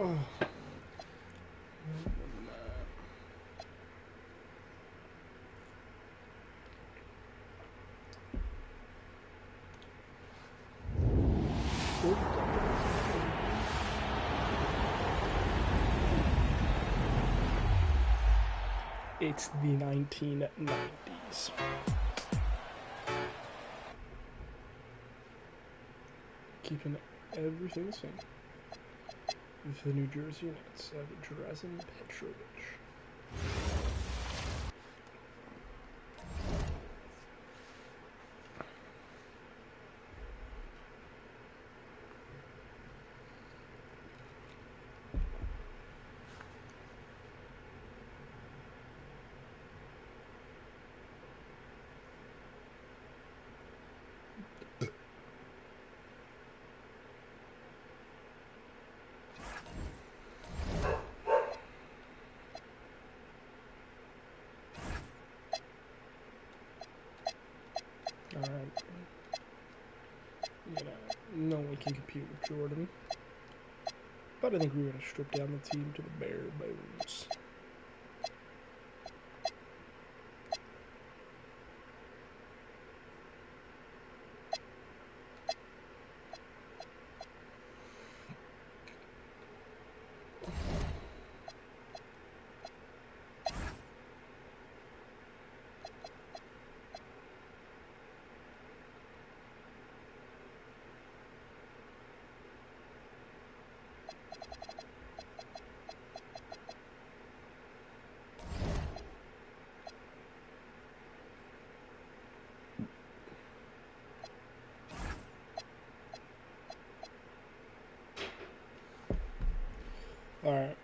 It's the 1990s. Keeping everything the same. With the New Jersey Nets of Drazen Petrovic. Alright. No one can compete with Jordan. But I think we're going to strip down the team to the bare bones. Alright.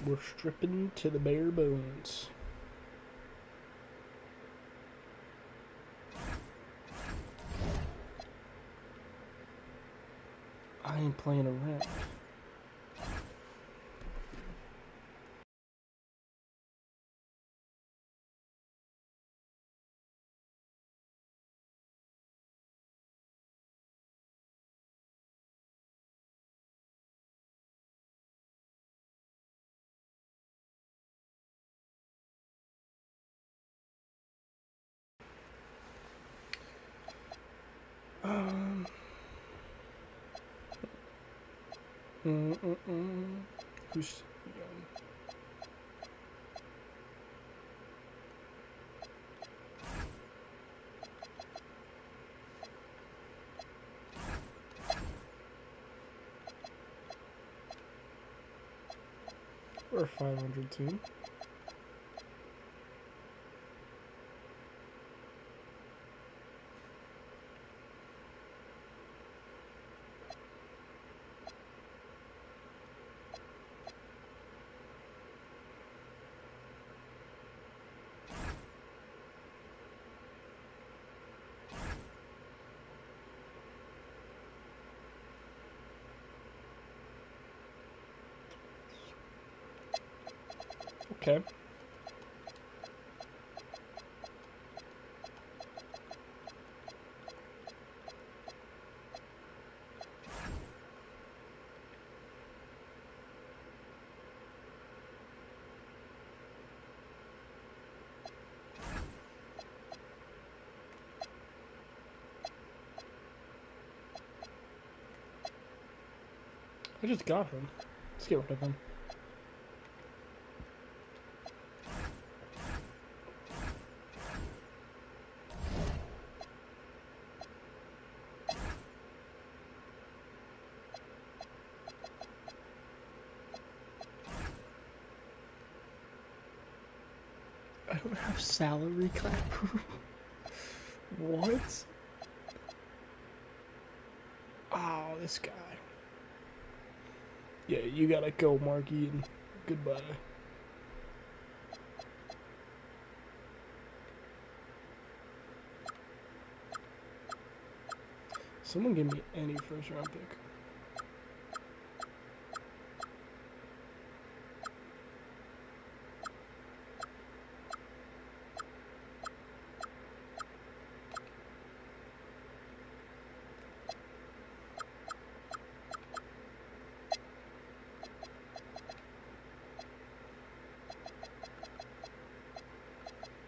We're stripping to the bare bones. I ain't playing around. Um. Who's we're a 500 team. Okay. I just got him. Let's get rid of him. I don't have salary clapper. What? Oh, this guy. Yeah, you gotta go, Marky, and goodbye. Someone give me any first round pick.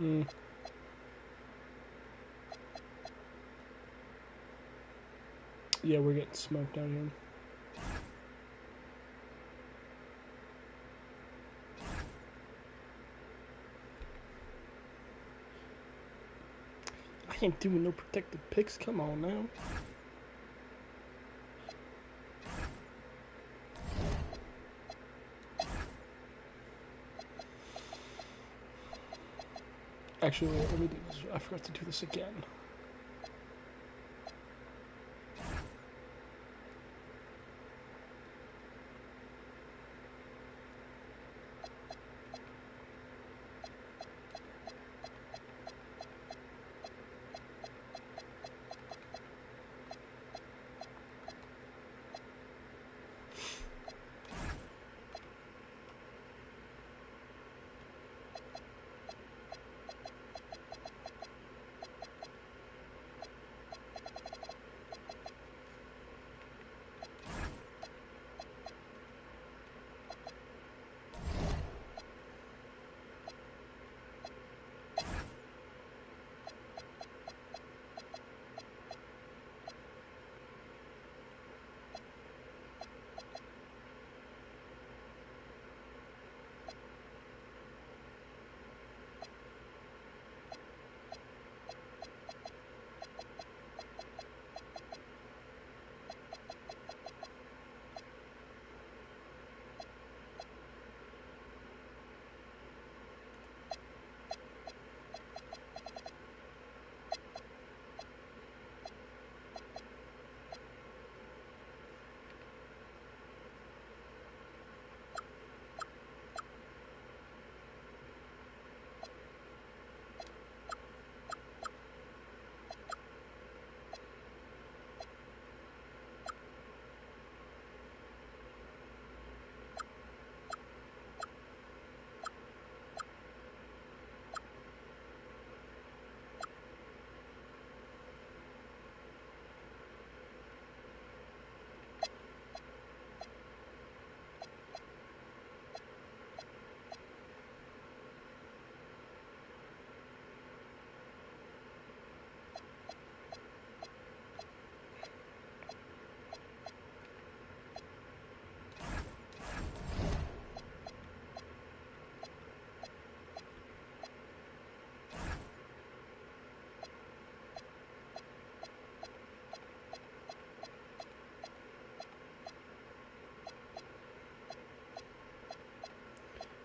Mm. Yeah, we're getting smoked out here. I ain't doing no protected picks. Come on now. Actually, wait, let me do this. I forgot to do this again.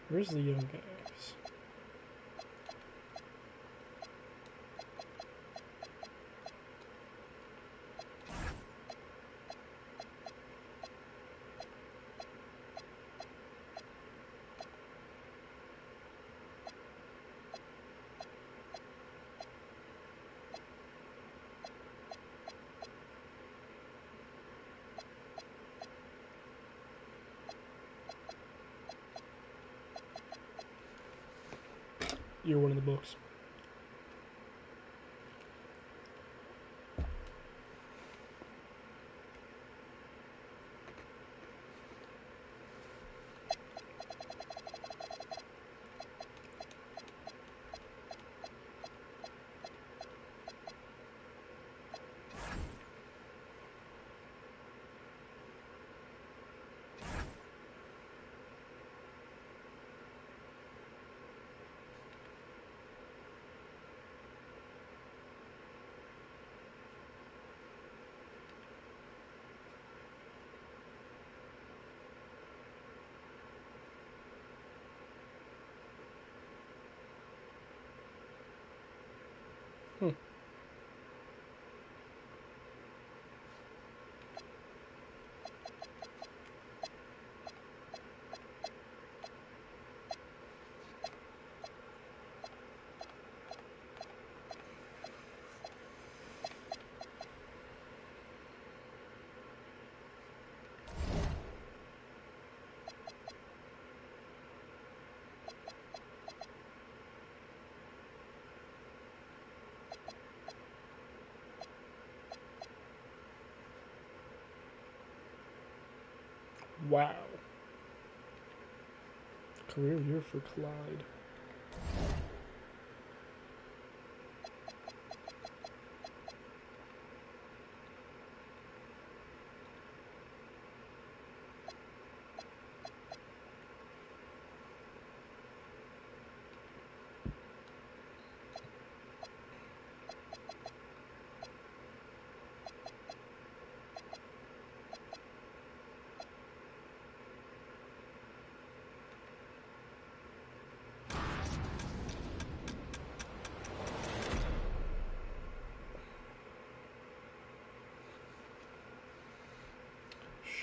Where's the young guys? You're one of the books. Hmm. Wow. Career year for Clyde.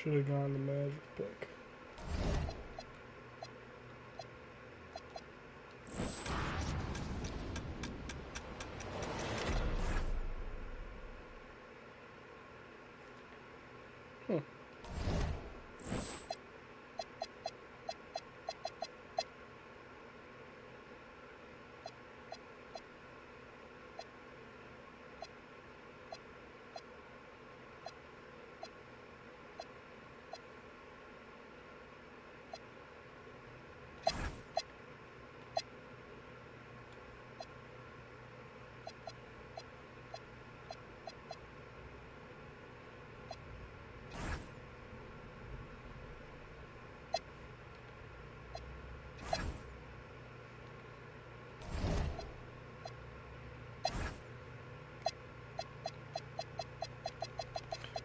Should have gone the Magic pick. Hmm.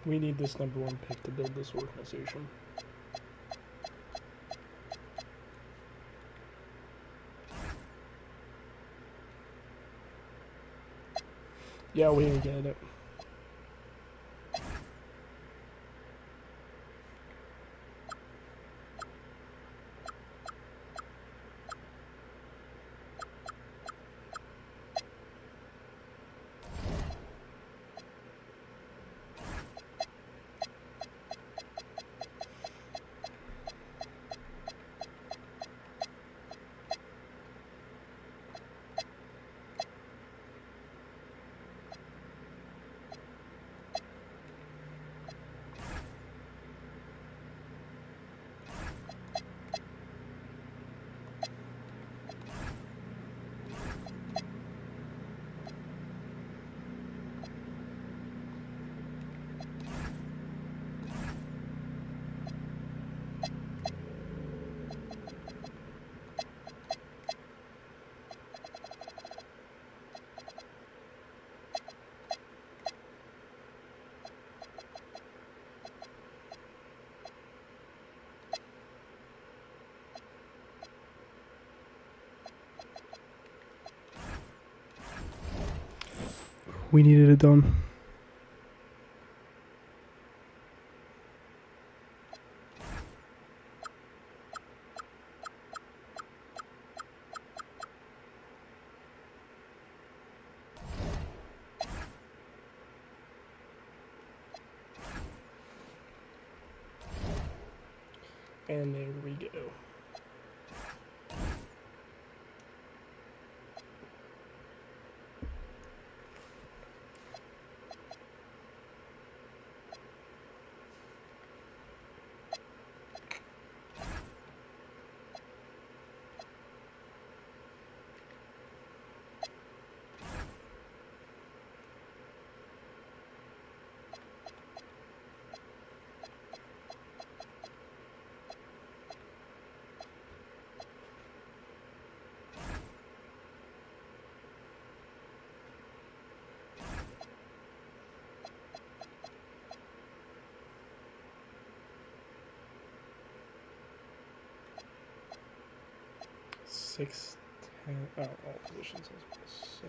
We need this #1 pick to build this organization. Yeah, we ain't getting it. We needed it done. And there we go. Six, 10. Oh, all positions. I was going to say.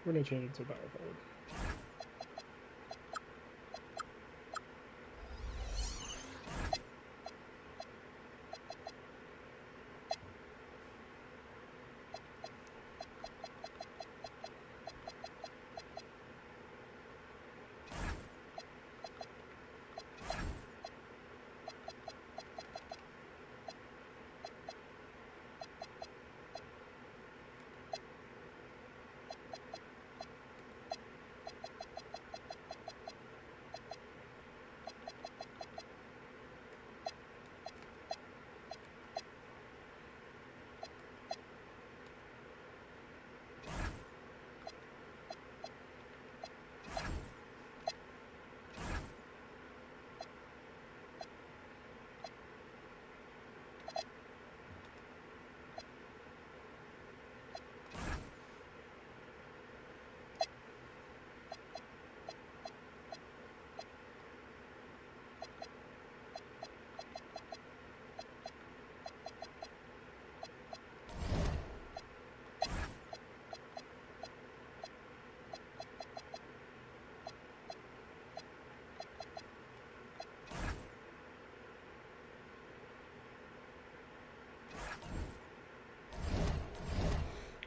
We're going to change it to power forward.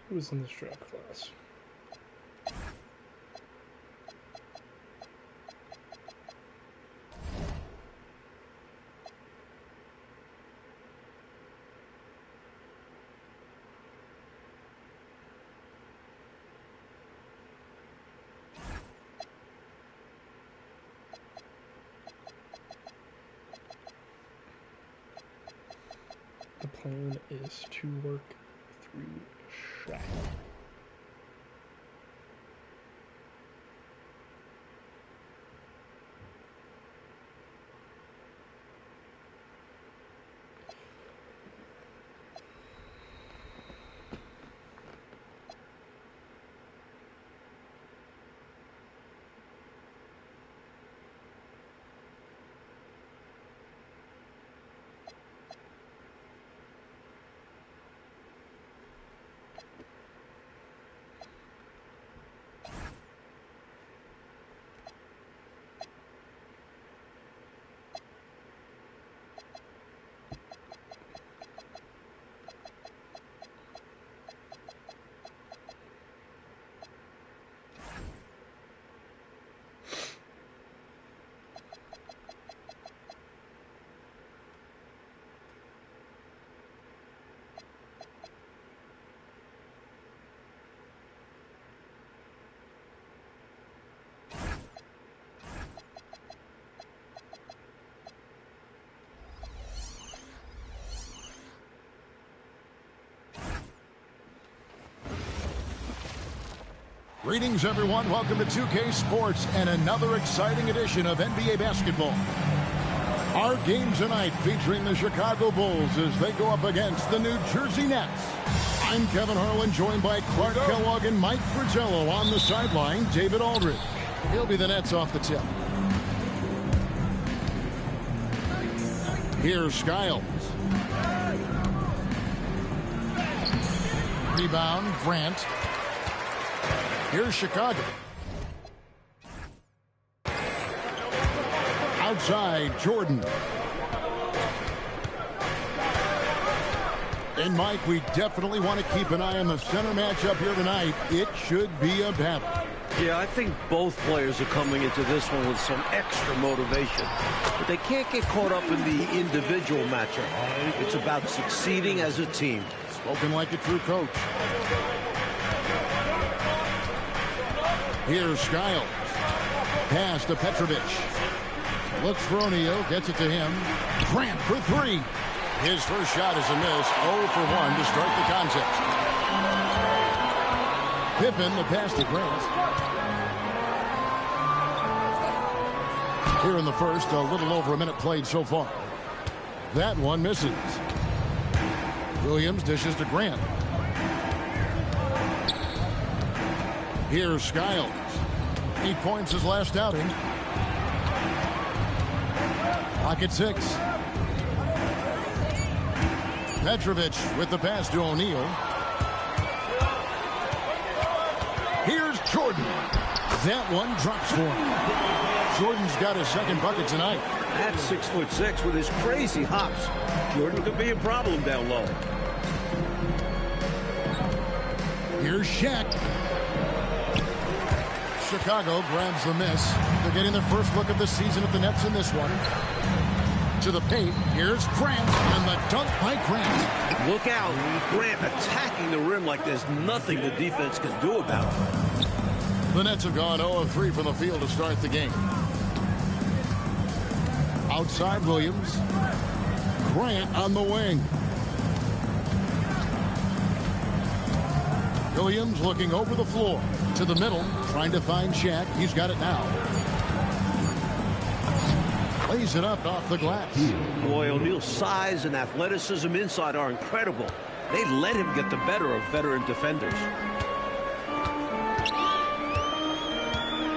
Who was in this draft class? The plan is to work through Shaq. Greetings, everyone. Welcome to 2K Sports and another exciting edition of NBA basketball. Our game tonight featuring the Chicago Bulls as they go up against the New Jersey Nets. I'm Kevin Harlan, joined by Clark Kellogg and Mike Fratello. On the sideline, David Aldridge. He'll be the Nets off the tip. Here's Skiles. Rebound, Grant. Here's Chicago. Outside, Jordan. And Mike, we definitely want to keep an eye on the center matchup here tonight. It should be a battle. Yeah, I think both players are coming into this one with some extra motivation. But they can't get caught up in the individual matchup. It's about succeeding as a team. Spoken like a true coach. Here's Skiles. Pass to Petrovic. Looks for O'Neal. Gets it to him. Grant for three. His first shot is a miss. 0 for 1 to start the contest. Pippen, the pass to Grant. Here in the first, a little over a minute played so far. That one misses. Williams dishes to Grant. Here's Skiles. 8 points his last outing. Clock at 6. Petrovic with the pass to O'Neal. Here's Jordan. That one drops for him. Jordan's got his second bucket tonight. At 6'6" with his crazy hops, Jordan could be a problem down low. Here's Shaq. Chicago grabs the miss. They're getting their first look of the season at the Nets in this one. To the paint. Here's Grant, and the dunk by Grant. Look out. Grant attacking the rim like there's nothing the defense can do about it. The Nets have gone 0 of 3 from the field to start the game. Outside Williams. Grant on the wing. Williams looking over the floor. To the middle, trying to find Shaq. He's got it now. Lays it up off the glass. Boy, O'Neal's size and athleticism inside are incredible. They let him get the better of veteran defenders.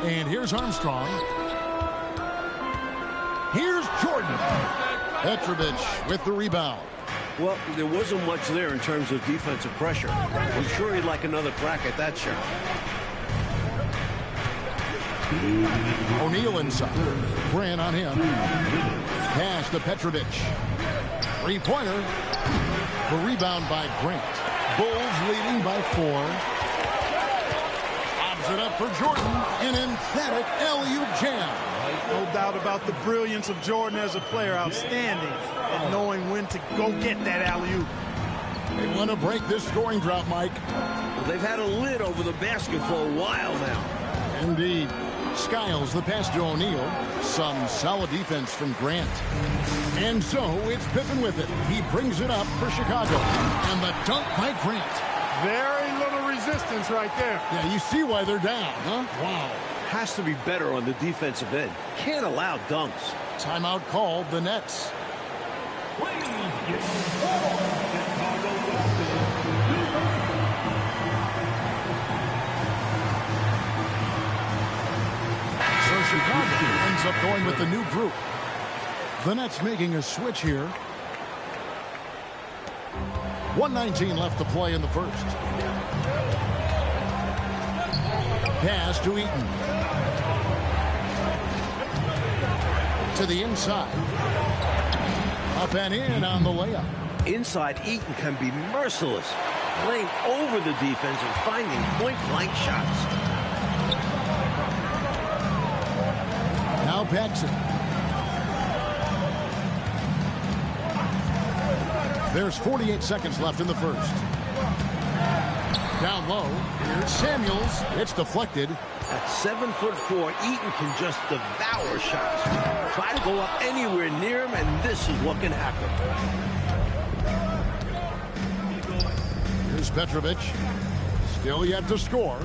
And here's Armstrong. Here's Jordan. Petrovic with the rebound. Well, there wasn't much there in terms of defensive pressure. I'm sure he'd like another crack at that shot. O'Neal inside. Grant on him. Pass to Petrovic. Three-pointer. The rebound by Grant. Bulls leading by 4. Lobs it up for Jordan. An emphatic alley-oop jam. No doubt about the brilliance of Jordan as a player. Outstanding at knowing when to go get that alley-oop. They want to break this scoring drought, Mike. Well, they've had a lid over the basket for a while now. Indeed. Skiles the pass to O'Neal. Some solid defense from Grant. And so it's Pippen with it. He brings it up for Chicago. And the dunk by Grant. Very little resistance right there. Yeah, you see why they're down, huh? Wow. Has to be better on the defensive end. Can't allow dunks. Timeout called, the Nets. So Chicago ends up going with the new group. The Nets making a switch here. 1:19 left to play in the first. Pass to Eaton. To the inside. Up and in on the layup. Inside, Eaton can be merciless, playing over the defense and finding point-blank shots. Now Paxson. There's 48 seconds left in the first. Down low, here's Samuels. It's deflected. At 7'4", Eaton can just devour shots. Try to go up anywhere near him, and this is what can happen. Here's Petrovic. Still yet to score.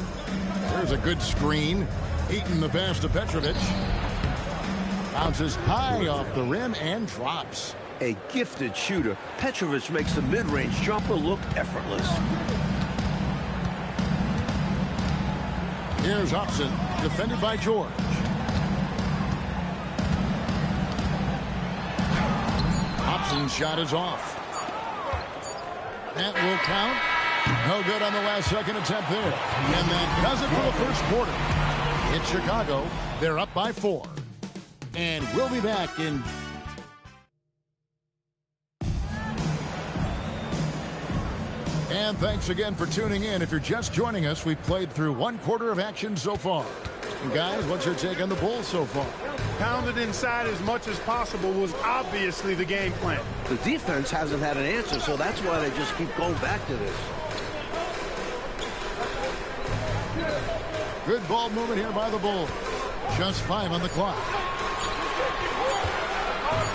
There's a good screen. Eaton the pass to Petrovic. Bounces high off the rim and drops. A gifted shooter, Petrovic makes the mid-range jumper look effortless. Here's Hobson, defended by George. Hobson's shot is off. That will count. No good on the last second attempt there. And that does it for the first quarter. It's Chicago. They're up by 4. And we'll be back in... And thanks again for tuning in. If you're just joining us, we've played through 1 quarter of action so far. And guys, what's your take on the Bulls so far? Pounded inside as much as possible was obviously the game plan. The defense hasn't had an answer, so that's why they just keep going back to this. Good ball movement here by the Bulls. Just 5 on the clock.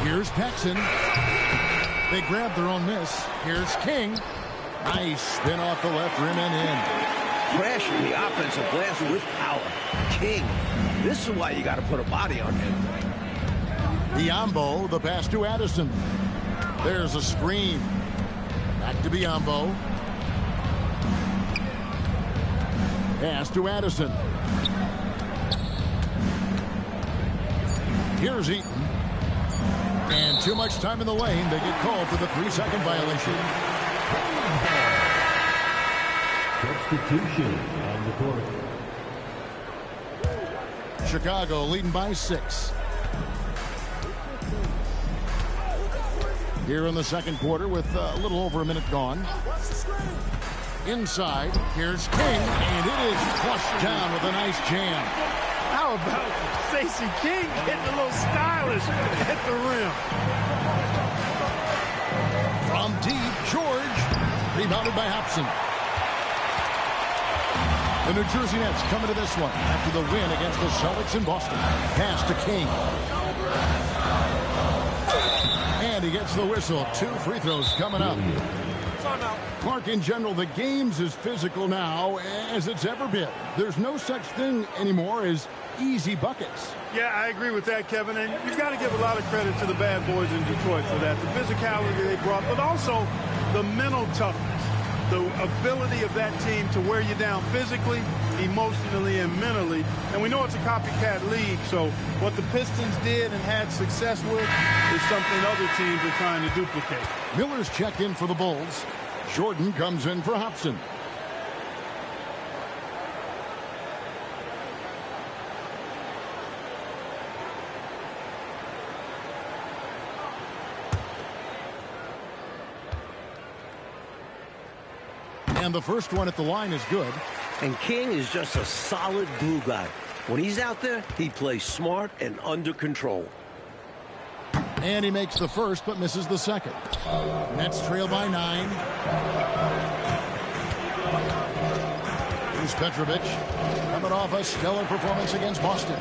Here's Paxson. They grab their own miss. Here's King. Nice spin off the left rim and in. Crashing the offensive glass with power. King. This is why you got to put a body on him. Biyombo, the pass to Addison. There's a screen. Back to Biyombo. Pass to Addison. Here's Eaton. And too much time in the lane. They get called for the 3-second violation. Substitution on the court. Chicago leading by 6. Here in the second quarter with a little over a minute gone. Inside, here's King, and it is flushed down with a nice jam. How about Stacey King getting a little stylish at the rim? From deep, George, rebounded by Hobson. The New Jersey Nets coming to this one after the win against the Celtics in Boston. Pass to King. And he gets the whistle. 2 free throws coming up. Clark, in general, the game's as physical now as it's ever been. There's no such thing anymore as easy buckets. Yeah, I agree with that, Kevin. And you've got to give a lot of credit to the bad boys in Detroit for that. The physicality they brought, but also the mental toughness. The ability of that team to wear you down physically, emotionally, and mentally. And we know it's a copycat league, so what the Pistons did and had success with is something other teams are trying to duplicate. Miller's checked in for the Bulls. Jordan comes in for Hobson. And the first one at the line is good. And King is just a solid glue guy. When he's out there, he plays smart and under control. And he makes the first, but misses the second. Nets trail by 9. Here's Petrovic. Coming off a stellar performance against Boston.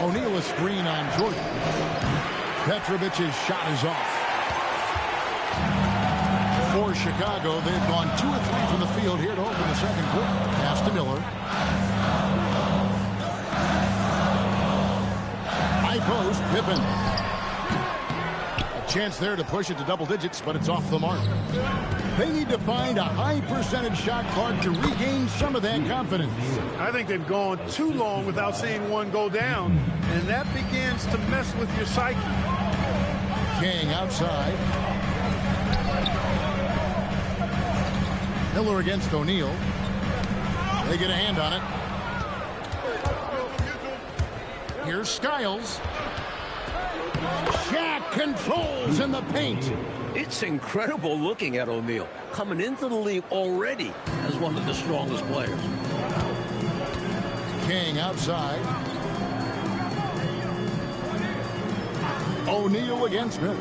O'Neal a screen on Jordan. Petrovic's shot is off. For Chicago, they've gone 2 of 3 from the field here to open the second quarter. Pass to Miller. High post, Pippen. A chance there to push it to double digits, but it's off the mark. They need to find a high percentage shot, Clark, to regain some of that confidence. I think they've gone too long without seeing one go down, and that begins to mess with your psyche. King outside. Miller against O'Neal. They get a hand on it. Here's Skiles. Shaq controls in the paint. It's incredible looking at O'Neal, coming into the league already as one of the strongest players. King outside. O'Neal against Miller.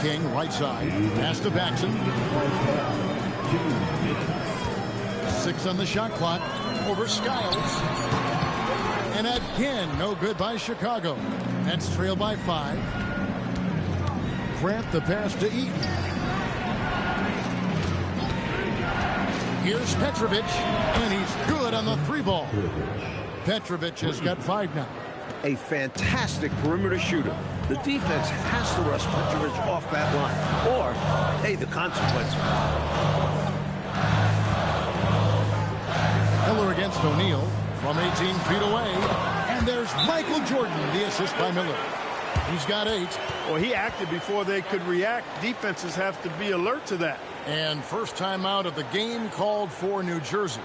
King right side. Pass to Paxson. 6 on the shot clock. Over Skiles. And again, no good by Chicago. Nets trail by 5. Grant the pass to Eaton. Here's Petrovic, and he's good on the 3-ball. Petrovic has got 5 now. A fantastic perimeter shooter. The defense has to rush Petrovic off that line or pay the consequences. Miller against O'Neal from 18 feet away. And there's Michael Jordan, the assist by Miller. He's got 8. Well, he acted before they could react. Defenses have to be alert to that. And first time out of the game called for New Jersey.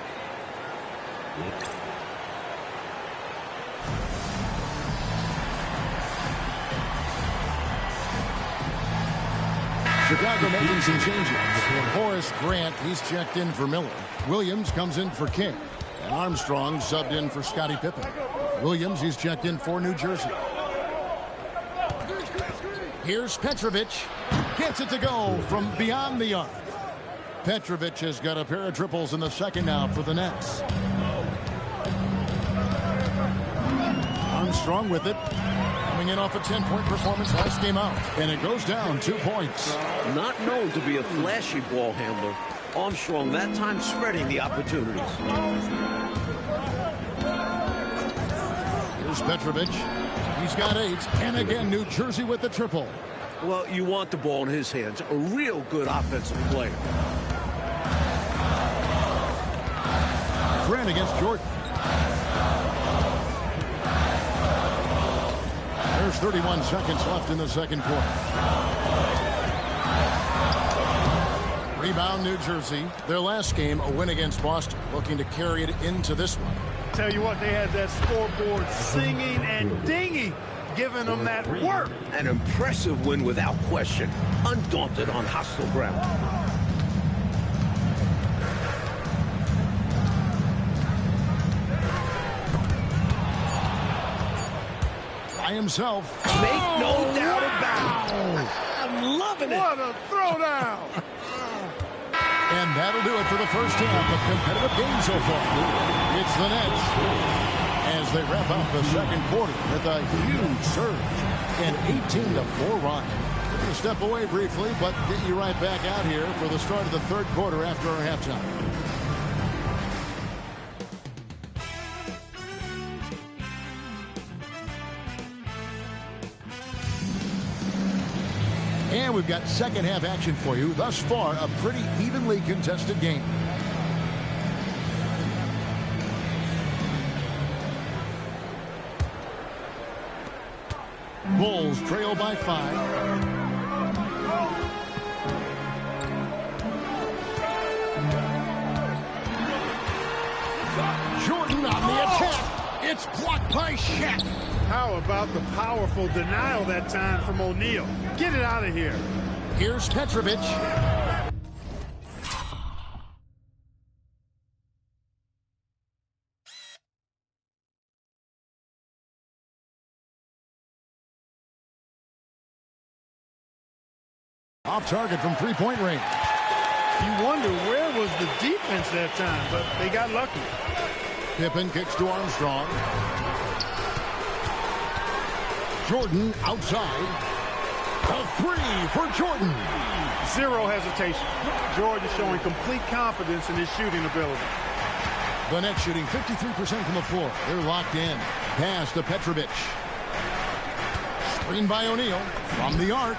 Chicago making some changes. Horace Grant, he's checked in for Miller. Williams comes in for King. And Armstrong subbed in for Scottie Pippen. Williams, he's checked in for New Jersey. Here's Petrovic. Gets it to go from beyond the arc. Petrovic has got a pair of triples in the second now for the Nets. Armstrong with it. Coming in off a 10-point performance last game out. And it goes down 2 points. Not known to be a flashy ball handler, Armstrong that time spreading the opportunities. Here's Petrovic. He's got 8. And again, New Jersey with the triple. Well, you want the ball in his hands. A real good offensive player. Grant against Jordan. There's 31 seconds left in the second quarter. Rebound New Jersey. Their last game, a win against Boston. Looking to carry it into this one. Tell you what, they had that scoreboard singing and dinging, giving them that work. An impressive win without question. Undaunted on hostile ground. By himself. Make no doubt about it. I'm loving it. What a throwdown. And that'll do it for the first half of competitive game so far. It's the Nets as they wrap up the second quarter with a huge surge, an 18-4 run. We're going to step away briefly, but get you right back out here for the start of the third quarter after our halftime. And we've got second half action for you. Thus far, a pretty evenly contested game. Bulls trail by 5. Jordan on the attack. It's blocked by Shaq. How about the powerful denial that time from O'Neal? Get it out of here. Here's Petrovic. Off target from three-point range. You wonder where was the defense that time, but they got lucky. Pippen kicks to Armstrong. Jordan outside. A 3 for Jordan. Zero hesitation. Jordan showing complete confidence in his shooting ability. The Nets shooting 53% from the floor. They're locked in. Pass to Petrovic. Screen by O'Neal from the arc.